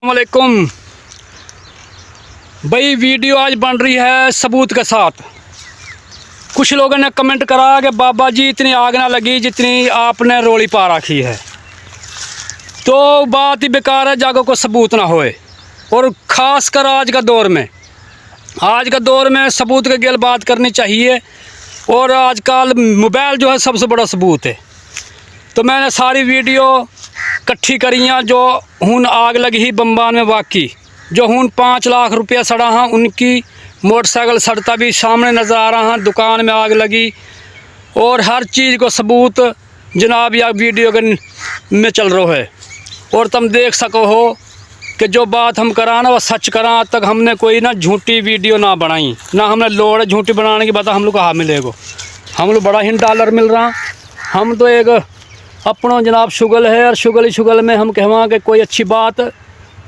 वालेकुम भाई, वीडियो आज बन रही है सबूत के साथ। कुछ लोगों ने कमेंट करा कि बाबा जी इतनी आग ना लगी जितनी आपने रोली पा रखी है, तो बात ही बेकार है, जागो को सबूत ना होए। और ख़ास कर आज का दौर में सबूत के गेल बात करनी चाहिए। और आजकल मोबाइल जो है सबसे बड़ा सबूत है। तो मैंने सारी वीडियो इकट्ठी करियाँ जो हूँ आग लगी ही बम्बान में वाकई, जो हूँ 5 लाख रुपया सड़ा हाँ, उनकी मोटरसाइकिल सड़ता भी सामने नज़र आ रहा हाँ, दुकान में आग लगी। और हर चीज़ को सबूत जनाब या वीडियो के में चल रहा है। और तुम देख सको हो कि जो बात हम करा ना वह सच करा। आज तक हमने कोई ना झूठी वीडियो ना बनाई, ना हमने लोड़ झूठी बनाने की बात। हम लोग कहाँ मिलेगा, हम लोग बड़ा ही डॉलर मिल रहा। हम तो एक अपना जनाब शुगल है, और शुगल में हम कहवा कि कोई अच्छी बात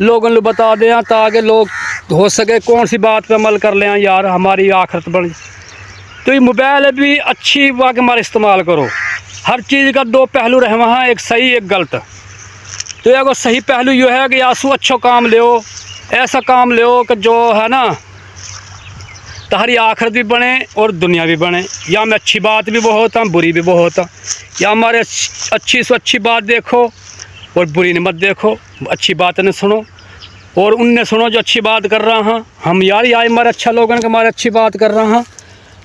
लोगों को बता दें ताकि लोग हो सके कौन सी बात पे अमल कर लें यार, हमारी आखिरत बन। तो ये मोबाइल भी अच्छी बात हमारा इस्तेमाल करो। हर चीज़ का 2 पहलू रहे वहाँ, एक सही एक गलत। तो एक सही पहलू ये है कि आंसू अच्छा काम ले, ऐसा काम ले कि जो है ना तुम्हारी आखिरत भी बने और दुनिया भी बने। या में अच्छी बात भी बहुत है, बुरी भी बहुत है। या हमारे अच्छी से अच्छी बात देखो और बुरी ने मत देखो, अच्छी बात ने सुनो और उनने सुनो जो अच्छी बात कर रहा हाँ। हम यार हमारे अच्छा लोगों के हमारे अच्छी बात कर रहा हाँ।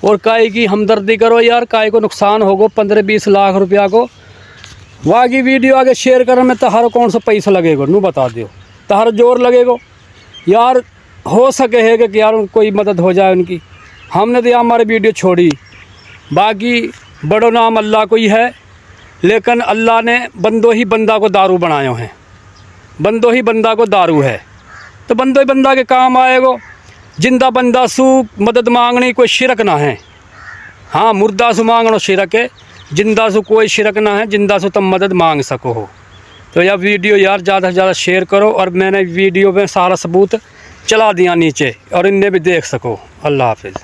और काय की हमदर्दी करो यार, काय को नुकसान होगो 15-20 लाख रुपया को। वागी वीडियो आगे शेयर करने में तहारो कौन सा पैसा लगेगा, नू बता दियो। तहारो जोर लगेगा यार, हो सके है कि यार कोई मदद हो जाए उनकी। हमने तो हमारे वीडियो छोड़ी। बाकी बड़ो नाम अल्लाह को ही है, लेकिन अल्लाह ने बंदो ही बंदा को दारू बनायो है। बंदो ही बंदा को दारू है, तो बंदो ही बंदा के काम आएगो। जिंदा बंदा सु मदद मांगनी कोई शिरक ना है। हाँ, मुर्दा सु मांगनो शिरक है, जिंदा सु कोई शिरक ना है। जिंदा सु तुम मदद मांग सको हो। तो यह वीडियो यार ज़्यादा से ज़्यादा शेयर करो। और मैंने वीडियो में सारा सबूत चला दिया नीचे, और इन्हें भी देख सको। अल्लाह हाफिज़।